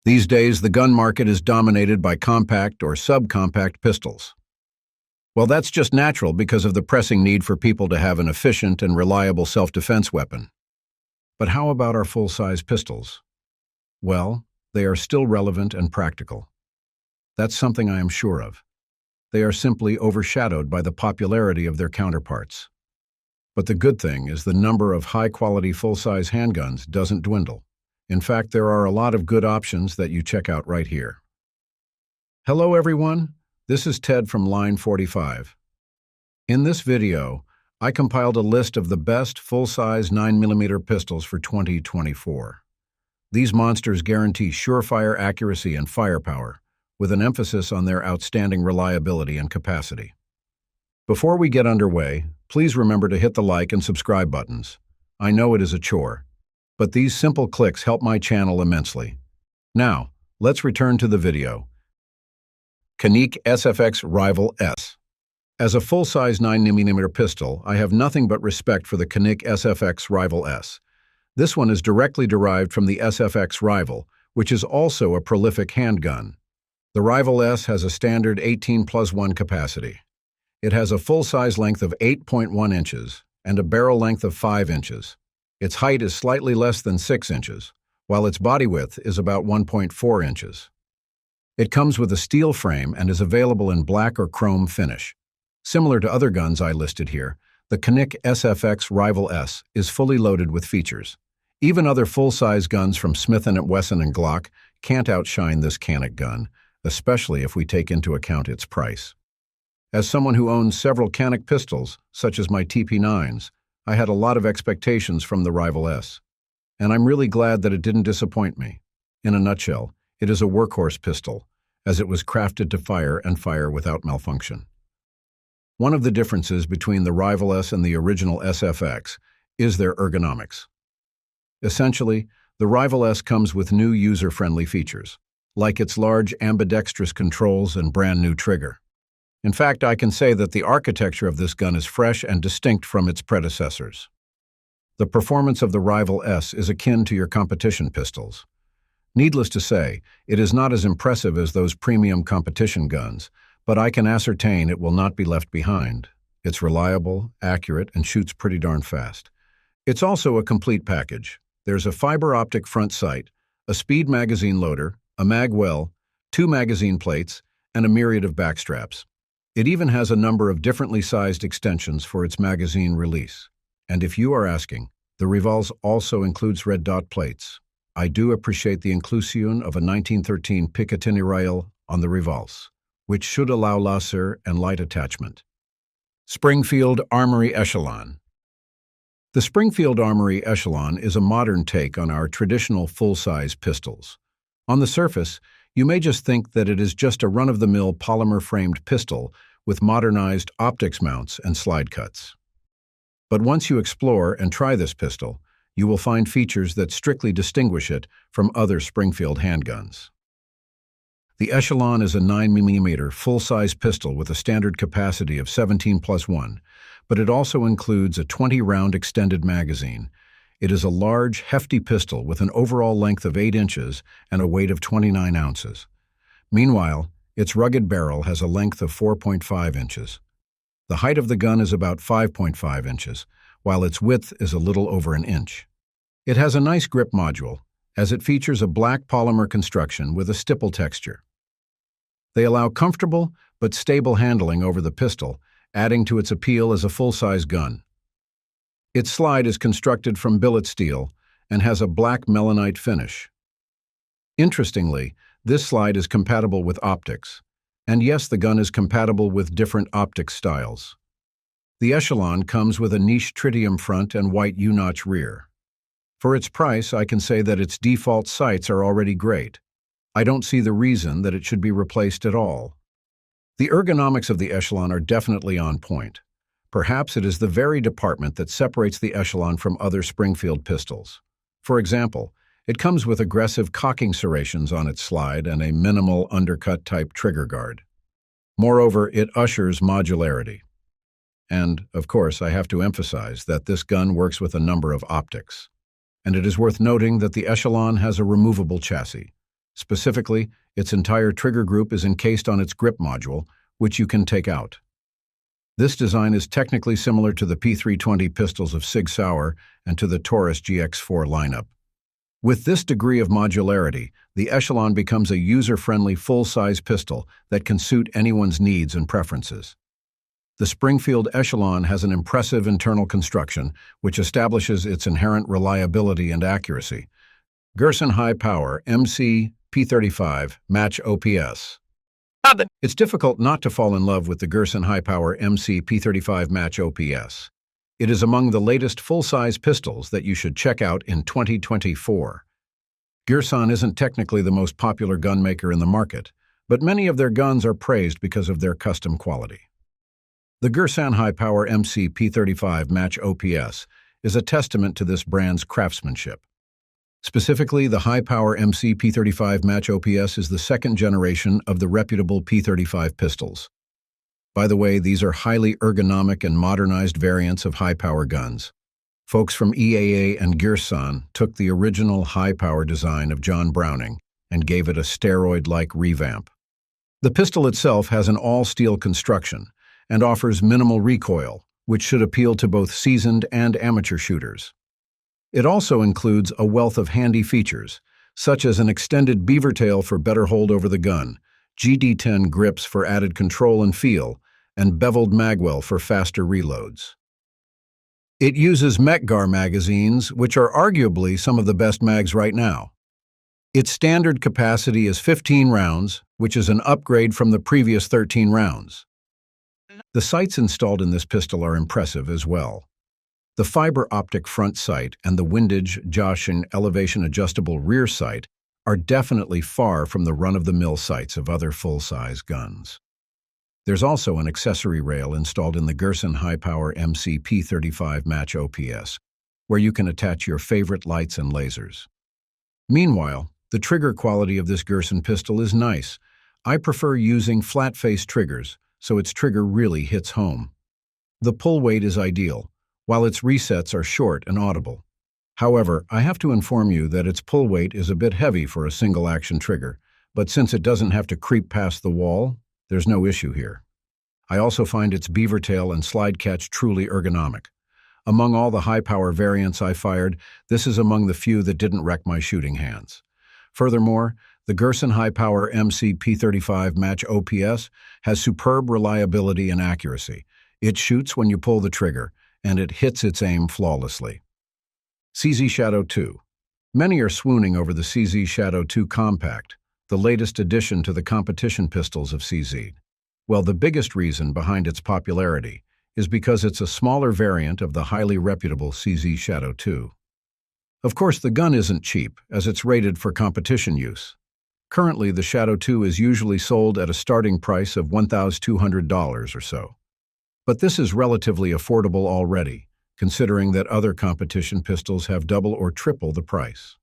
These days, the gun market is dominated by compact or subcompact pistols. Well, that's just natural because of the pressing need for people to have an efficient and reliable self-defense weapon. But how about our full-size pistols? Well, they are still relevant and practical. That's something I am sure of. They are simply overshadowed by the popularity of their counterparts. But the good thing is the number of high-quality full-size handguns doesn't dwindle. In fact, there are a lot of good options that you check out right here. Hello everyone, this is Ted from Line 45. In this video, I compiled a list of the best full-size 9mm pistols for 2024. These monsters guarantee surefire accuracy and firepower, with an emphasis on their outstanding reliability and capacity. Before we get underway, please remember to hit the like and subscribe buttons. I know it is a chore, but these simple clicks help my channel immensely. Now, let's return to the video. Canik SFX Rival S. As a full-size 9mm pistol, I have nothing but respect for the Canik SFX Rival S. This one is directly derived from the SFX Rival, which is also a prolific handgun. The Rival S has a standard 18+1 capacity. It has a full-size length of 8.1 inches and a barrel length of 5 inches. Its height is slightly less than 6 inches, while its body width is about 1.4 inches. It comes with a steel frame and is available in black or chrome finish. Similar to other guns I listed here, the Canik SFX Rival S is fully loaded with features. Even other full-size guns from Smith & Wesson and Glock can't outshine this Canik gun, especially if we take into account its price. As someone who owns several Canik pistols, such as my TP9s, I had a lot of expectations from the Rival S, and I'm really glad that it didn't disappoint me. In a nutshell, it is a workhorse pistol, as it was crafted to fire and fire without malfunction. One of the differences between the Rival S and the original SFX is their ergonomics. Essentially, the Rival S comes with new user-friendly features, like its large ambidextrous controls and brand-new trigger. In fact, I can say that the architecture of this gun is fresh and distinct from its predecessors. The performance of the Rival S is akin to your competition pistols. Needless to say, it is not as impressive as those premium competition guns, but I can ascertain it will not be left behind. It's reliable, accurate, and shoots pretty darn fast. It's also a complete package. There's a fiber optic front sight, a speed magazine loader, a mag well, 2 magazine plates, and a myriad of backstraps. It even has a number of differently sized extensions for its magazine release. And if you are asking, the Rival also includes red dot plates. I do appreciate the inclusion of a 1913 Picatinny rail on the Rival, which should allow laser and light attachment. Springfield Armory Echelon. The Springfield Armory Echelon is a modern take on our traditional full-size pistols. On the surface, you may just think that it is just a run-of-the-mill polymer-framed pistol with modernized optics mounts and slide cuts. But once you explore and try this pistol, you will find features that strictly distinguish it from other Springfield handguns. The Echelon is a 9mm full-size pistol with a standard capacity of 17+1, but it also includes a 20-round extended magazine. It is a large, hefty pistol with an overall length of 8 inches and a weight of 29 ounces. Meanwhile, its rugged barrel has a length of 4.5 inches. The height of the gun is about 5.5 inches, while its width is a little over an inch. It has a nice grip module, as it features a black polymer construction with a stipple texture. They allow comfortable but stable handling over the pistol, adding to its appeal as a full-size gun. Its slide is constructed from billet steel and has a black melanite finish. Interestingly, this slide is compatible with optics, and yes, the gun is compatible with different optics styles. The Echelon comes with a niche tritium front and white U-notch rear. For its price, I can say that its default sights are already great. I don't see the reason that it should be replaced at all. The ergonomics of the Echelon are definitely on point. Perhaps it is the very department that separates the Echelon from other Springfield pistols. For example, it comes with aggressive cocking serrations on its slide and a minimal undercut-type trigger guard. Moreover, it ushers modularity. And, of course, I have to emphasize that this gun works with a number of optics. And it is worth noting that the Echelon has a removable chassis, Specifically, its entire trigger group is encased on its grip module, which you can take out. This design is technically similar to the P320 pistols of Sig Sauer and to the Taurus GX4 lineup. With this degree of modularity, the Echelon becomes a user-friendly full-size pistol that can suit anyone's needs and preferences. The Springfield Echelon has an impressive internal construction, which establishes its inherent reliability and accuracy. Gerson High Power MC P35 Match OPS. It's difficult not to fall in love with the Gerson High Power MC P35 Match OPS. It is among the latest full-size pistols that you should check out in 2024. Gerson isn't technically the most popular gun maker in the market, but many of their guns are praised because of their custom quality. The Gerson High Power MC P35 Match OPS is a testament to this brand's craftsmanship. Specifically, the High Power MC P35 Match OPS is the second generation of the reputable P35 pistols. By the way, these are highly ergonomic and modernized variants of high-power guns. Folks from EAA and Gerson took the original high-power design of John Browning and gave it a steroid-like revamp. The pistol itself has an all-steel construction and offers minimal recoil, which should appeal to both seasoned and amateur shooters. It also includes a wealth of handy features, such as an extended beaver tail for better hold over the gun, GD10 grips for added control and feel, and beveled magwell for faster reloads. It uses Mekgar magazines, which are arguably some of the best mags right now. Its standard capacity is 15 rounds, which is an upgrade from the previous 13 rounds. The sights installed in this pistol are impressive as well. The fiber optic front sight and the windage, Gerson elevation adjustable rear sight are definitely far from the run-of-the-mill sights of other full-size guns. There's also an accessory rail installed in the Gerson High Power MC P35 Match OPS, where you can attach your favorite lights and lasers. Meanwhile, the trigger quality of this Gerson pistol is nice. I prefer using flat-face triggers, so its trigger really hits home. The pull weight is ideal, while its resets are short and audible. However, I have to inform you that its pull weight is a bit heavy for a single-action trigger, but since it doesn't have to creep past the wall, there's no issue here. I also find its beaver tail and slide catch truly ergonomic. Among all the high-power variants I fired, this is among the few that didn't wreck my shooting hands. Furthermore, the Gerson High Power MC P35 Match OPS has superb reliability and accuracy. It shoots when you pull the trigger, and it hits its aim flawlessly. CZ Shadow 2. Many are swooning over the CZ Shadow 2 Compact, the latest addition to the competition pistols of CZ. Well, the biggest reason behind its popularity is because it's a smaller variant of the highly reputable CZ Shadow 2. Of course, the gun isn't cheap, as it's rated for competition use. Currently, the Shadow 2 is usually sold at a starting price of $1,200 or so. But this is relatively affordable already, considering that other competition pistols have double or triple the price.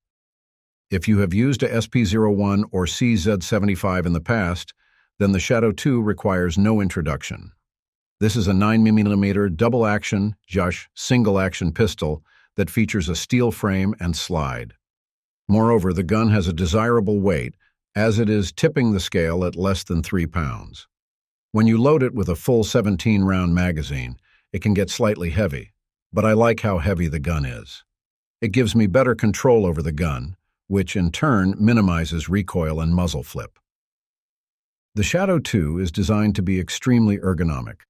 If you have used a SP01 or CZ75 in the past, then the Shadow 2 requires no introduction. This is a 9mm double-action, single-action pistol that features a steel frame and slide. Moreover, the gun has a desirable weight, as it is tipping the scale at less than 3 pounds. When you load it with a full 17-round magazine, it can get slightly heavy, but I like how heavy the gun is. It gives me better control over the gun, which in turn minimizes recoil and muzzle flip. The Shadow 2 is designed to be extremely ergonomic.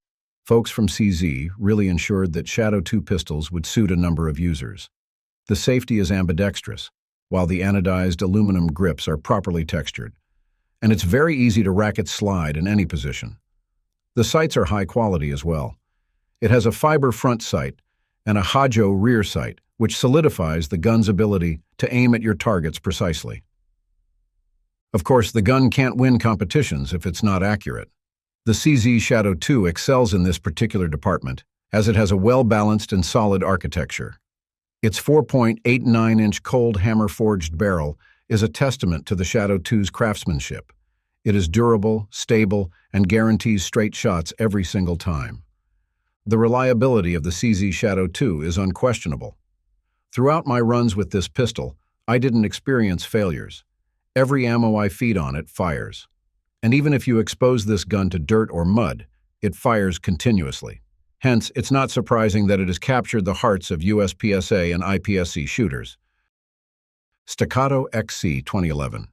Folks from CZ really ensured that Shadow 2 pistols would suit a number of users. The safety is ambidextrous, while the anodized aluminum grips are properly textured, and it's very easy to racket slide in any position. The sights are high quality as well. It has a fiber front sight and a Hajo rear sight, which solidifies the gun's ability to aim at your targets precisely. Of course, the gun can't win competitions if it's not accurate. The CZ Shadow 2 excels in this particular department, as it has a well-balanced and solid architecture. Its 4.89-inch cold hammer-forged barrel is a testament to the Shadow 2's craftsmanship. It is durable, stable, and guarantees straight shots every single time. The reliability of the CZ Shadow 2 is unquestionable. Throughout my runs with this pistol, I didn't experience failures. Every ammo I feed on it fires. And even if you expose this gun to dirt or mud, it fires continuously. Hence, it's not surprising that it has captured the hearts of USPSA and IPSC shooters. Staccato XC 2011.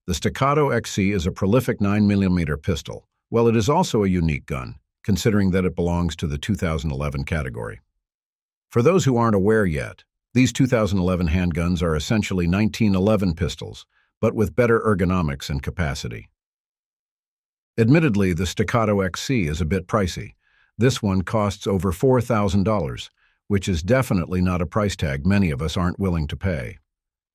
The Staccato XC is a prolific 9mm pistol. Well, it is also a unique gun, considering that it belongs to the 2011 category. For those who aren't aware yet, these 2011 handguns are essentially 1911 pistols, but with better ergonomics and capacity. Admittedly, the Staccato XC is a bit pricey. This one costs over $4,000, which is definitely not a price tag many of us aren't willing to pay.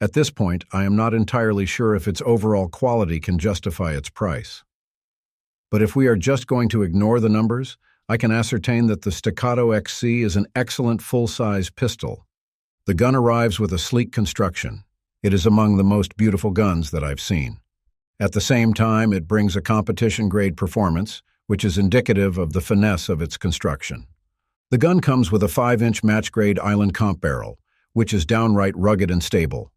At this point, I am not entirely sure if its overall quality can justify its price. But if we are just going to ignore the numbers, I can ascertain that the Staccato XC is an excellent full-size pistol. The gun arrives with a sleek construction. It is among the most beautiful guns that I've seen. At the same time, it brings a competition-grade performance, which is indicative of the finesse of its construction. The gun comes with a 5-inch match-grade island comp barrel, which is downright rugged and stable.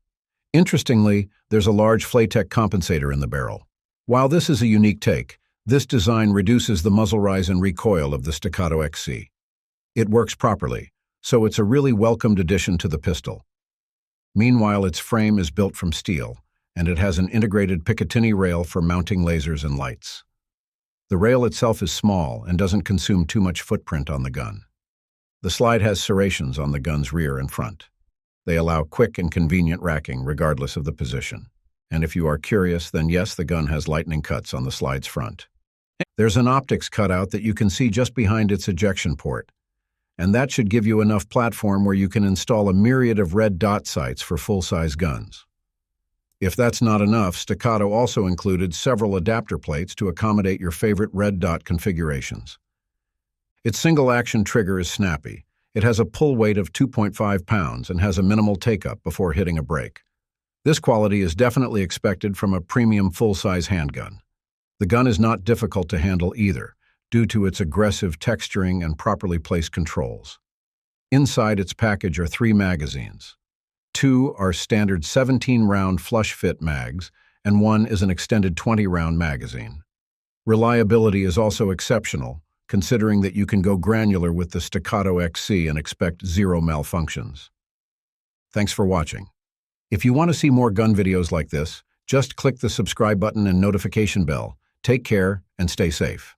Interestingly, there's a large Flaytech compensator in the barrel. While this is a unique take, this design reduces the muzzle rise and recoil of the Staccato XC. It works properly, so it's a really welcomed addition to the pistol. Meanwhile, its frame is built from steel, and it has an integrated Picatinny rail for mounting lasers and lights. The rail itself is small and doesn't consume too much footprint on the gun. The slide has serrations on the gun's rear and front. They allow quick and convenient racking regardless of the position. And if you are curious, then yes, the gun has lightning cuts on the slide's front. There's an optics cutout that you can see just behind its ejection port, and that should give you enough platform where you can install a myriad of red dot sights for full-size guns. If that's not enough, Staccato also included several adapter plates to accommodate your favorite red dot configurations. Its single-action trigger is snappy. It has a pull weight of 2.5 pounds and has a minimal take-up before hitting a break. This quality is definitely expected from a premium full-size handgun. The gun is not difficult to handle either, due to its aggressive texturing and properly placed controls. Inside its package are 3 magazines. 2 are standard 17-round flush-fit mags, and 1 is an extended 20-round magazine. Reliability is also exceptional, considering that you can go granular with the Staccato XC and expect 0 malfunctions. Thanks for watching. If you want to see more gun videos like this, just click the subscribe button and notification bell. Take care and stay safe.